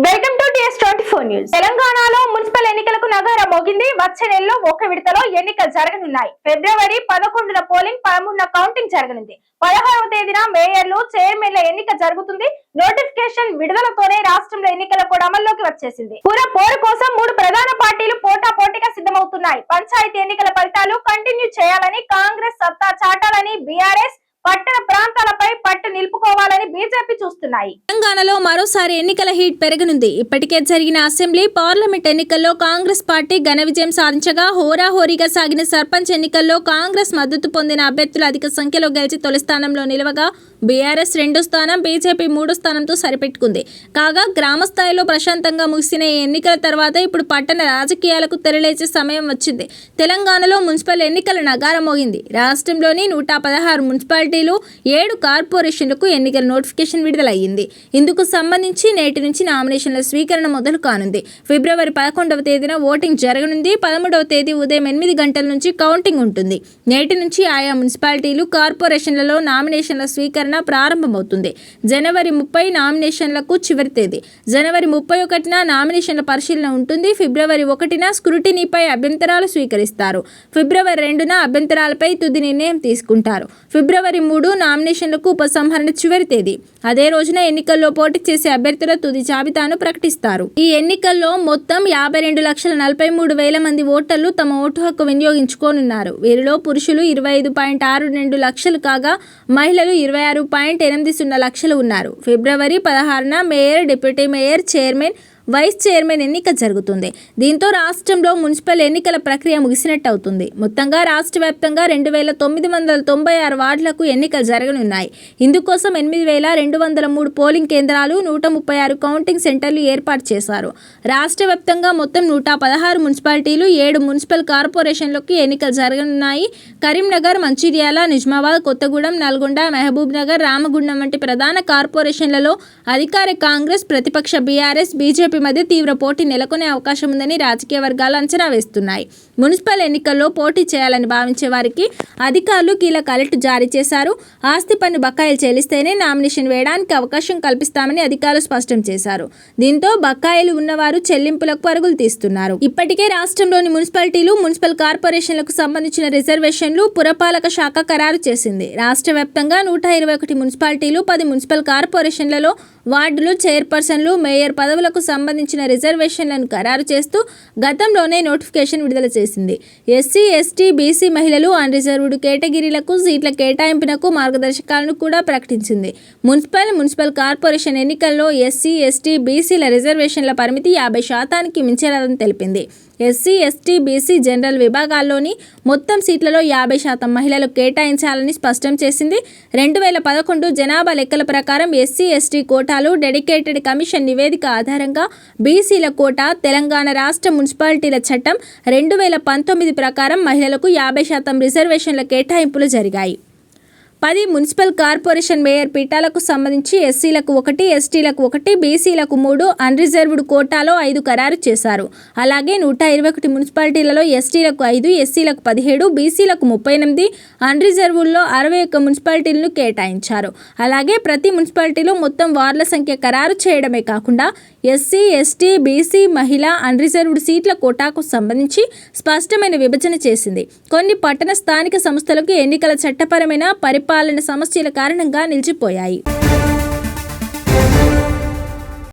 Welcome to TS24 news. తెలంగాణలో municipal ఎన్నికలకు నగారా మోగింది. వచ్చే నెలలో ఒక విడతలో ఎన్నికలు జరగనున్నాయి. ఫిబ్రవరి 11న పోలింగ్, 13న కౌంటింగ్ జరగనుంది. 16వ తేదీన మేయర్లు, చైర్మన్ల ఎన్నిక జరుగుతుంది. నోటిఫికేషన్ విడుదలతోనే రాష్ట్రంలో ఎన్నికల కూడా అమల్లోకి వచ్చేసింది. పోరు కోసం 3 ప్రధాన పార్టీలు పోటాపోటీగా సిద్ధమవుతున్నాయి. పంచాయతీ ఎన్నికల ఫలితాలు కంటిన్యూ చేయాలని కాంగ్రెస్, సత్తా చాటాలని బీఆర్ఎస్, పట్టణ ప్రాంతాలపై పట్టు నిలుపుకోవాలని బీజేపీ చూస్తున్నాయి. తెలంగాణలో మరోసారి ఎన్నికల హీట్ పెరగనుంది. ఇప్పటికే జరిగిన అసెంబ్లీ, పార్లమెంట్ ఎన్నికల్లో కాంగ్రెస్ పార్టీ ఘన విజయం సాధించగా, హోరాహోరీగా సాగిన సర్పంచ్ ఎన్నికల్లో కాంగ్రెస్ మద్దతు పొందిన అభ్యర్థులు అధిక సంఖ్యలో గెలిచి తొలి స్థానంలో నిలవగా, బీఆర్ఎస్ 2వ స్థానం, బీజేపీ 3వ స్థానంతో సరిపెట్టుకుంది. కాగా గ్రామ స్థాయిలో ప్రశాంతంగా ముగిసిన ఈ ఎన్నికల తర్వాత ఇప్పుడు పట్టణ రాజకీయాలకు తెరలేచే సమయం వచ్చింది. తెలంగాణలో మున్సిపల్ ఎన్నికల నగారం మోగింది. రాష్ట్రంలోని 116 మున్సిపాలిటీలు, 7 కార్పొరేషన్లకు ఎన్నికల నోటిఫికేషన్ విడుదలయ్యింది. ఇందుకు సంబంధించి నేటి నుంచి నామినేషన్ల స్వీకరణ మొదలు కానుంది. ఫిబ్రవరి 11వ తేదీన ఓటింగ్ జరగనుంది. 13వ తేదీ ఉదయం 8 గంటల నుంచి కౌంటింగ్ ఉంటుంది. నేటి నుంచి ఆయా మున్సిపాలిటీలు, కార్పొరేషన్లలో నామినేషన్ల స్వీకరణ ప్రారంభమవుతుంది. జనవరి 30 నామినేషన్లకు చివరి తేదీ. జనవరి 31న నామినేషన్ల పరిశీలన ఉంటుంది. ఫిబ్రవరి 1న స్క్రూటినీపై అభ్యంతరాలు స్వీకరిస్తారు. ఫిబ్రవరి 2న అభ్యంతరాలపై తుది నిర్ణయం తీసుకుంటారు. ఫిబ్రవరి 3 నామినేషన్లకు ఉపసంహరణ చివరి తేదీ. అదే రోజున ఎన్నికల్లో పోటీ చేసే అభ్యర్థుల తుది జాబితాను ప్రకటిస్తారు. ఈ ఎన్నికల్లో మొత్తం 52,43,000 మంది ఓటర్లు తమ ఓటు హక్కు వినియోగించుకోనున్నారు. వీరిలో పురుషులు 25.62 లక్షలు కాగా, మహిళలు 26.80 లక్షలు ఉన్నారు. ఫిబ్రవరి 16న mayor, deputy mayor, chairman, vice chairman ఎన్నిక జరుగుతుంది. దీంతో రాష్ట్రంలో మున్సిపల్ ఎన్నికల ప్రక్రియ ముగిసినట్టు అవుతుంది. మొత్తంగా రాష్ట్ర వ్యాప్తంగా 2,996 వార్డులకు ఎన్నికలు జరగనున్నాయి. ఇందుకోసం 8,203 పోలింగ్ కేంద్రాలు, 136 కౌంటింగ్ సెంటర్లు ఏర్పాటు చేశారు. రాష్ట్ర వ్యాప్తంగా మొత్తం 116 మున్సిపాలిటీలు, 7 మున్సిపల్ కార్పొరేషన్లకు ఎన్నికలు జరగనున్నాయి. కరీంనగర్, మంచిర్యాల, నిజామాబాద్, కొత్తగూడెం, నల్గొండ, మహబూబ్ నగర్, రామగుండం వంటి ప్రధాన కార్పొరేషన్లలో అధికార కాంగ్రెస్, ప్రతిపక్ష బీఆర్ఎస్, బీజేపీ మధ్య తీవ్ర పోటీ నెలకొనే అవకాశం ఉందని రాజకీయ వర్గాలు అంచనా వేస్తున్నాయి. మున్సిపల్ ఎన్నికల్లో పోటీ చేయాలని భావించే వారికి అధికారులు కీలక అలర్ట్ జారీ చేశారు. ఆస్తి పన్ను బకాయిలు చెల్లిస్తేనే నామినేషన్ వేయడానికి అవకాశం కల్పిస్తామని అధికారులు స్పష్టం చేశారు. దీంతో బకాయిలు ఉన్నవారు చెల్లింపులకు పరుగులు తీస్తున్నారు. ఇప్పటికే రాష్ట్రంలోని మున్సిపాలిటీలు, మున్సిపల్ కార్పొరేషన్లకు సంబంధించిన రిజర్వేషన్లు పురపాలక శాఖ ఖరారు చేసింది. రాష్ట్ర వ్యాప్తంగా 121 మున్సిపాలిటీలు, 10 మున్సిపల్ కార్పొరేషన్లలో వార్డులు, చైర్పర్సన్లు, మేయర్ పదవులకు సంబంధించిన రిజర్వేషన్లను ఖరారు చేస్తూ గతంలోనే నోటిఫికేషన్ విడుదల చేసింది. ఎస్సీ, ఎస్టీ, బీసీ మహిళలు, అన్రిజర్వ్డ్ కేటగిరీలకు సీట్ల కేటాయింపునకు మార్గదర్శకాలను కూడా ప్రకటించింది. మున్సిపల్ కార్పొరేషన్ ఎన్నికల్లో ఎస్సీ, ఎస్టీ, బీసీల రిజర్వేషన్ల పరిమితి 50% మించరాదని తెలిపింది. ఎస్సీ, ఎస్టీ, బీసీ జనరల్ విభాగాల్లోని మొత్తం సీట్లలో 50% మహిళలకు కేటాయించాలని స్పష్టం చేసింది. 2011 జనాభా లెక్కల ప్రకారం ఎస్సీ, ఎస్టీ కోటాలు, డెడికేటెడ్ కమిషన్ నివేదిక ఆధారంగా బీసీల కోటా, తెలంగాణ రాష్ట్ర మున్సిపాలిటీల చట్టం 2019 ప్రకారం మహిళలకు 50% రిజర్వేషన్ల కేటాయింపులు జరిగాయి. 10 మున్సిపల్ కార్పొరేషన్ మేయర్ పీఠాలకు సంబంధించి ఎస్సీలకు 1, ఎస్టీలకు 1, బీసీలకు 3, అన్రిజర్వ్డ్ కోటాలో 5 ఖరారు చేశారు. అలాగే 121 మున్సిపాలిటీలలో ఎస్టీలకు 5, ఎస్సీలకు 17, బీసీలకు 38, అన్రిజర్వ్డ్లో 61 మున్సిపాలిటీలను కేటాయించారు. అలాగే ప్రతి మున్సిపాలిటీలో మొత్తం వార్డుల సంఖ్య ఖరారు చేయడమే కాకుండా ఎస్సీ, ఎస్టీ, బీసీ, మహిళ, అన్రిజర్వ్డ్ సీట్ల కోటాకు సంబంధించి స్పష్టమైన విభజన చేసింది. కొన్ని పట్టణ స్థానిక సంస్థలకు ఎన్నికల చట్టపరమైన పరిపాలన సమస్యల కారణంగా నిలిచిపోయాయి.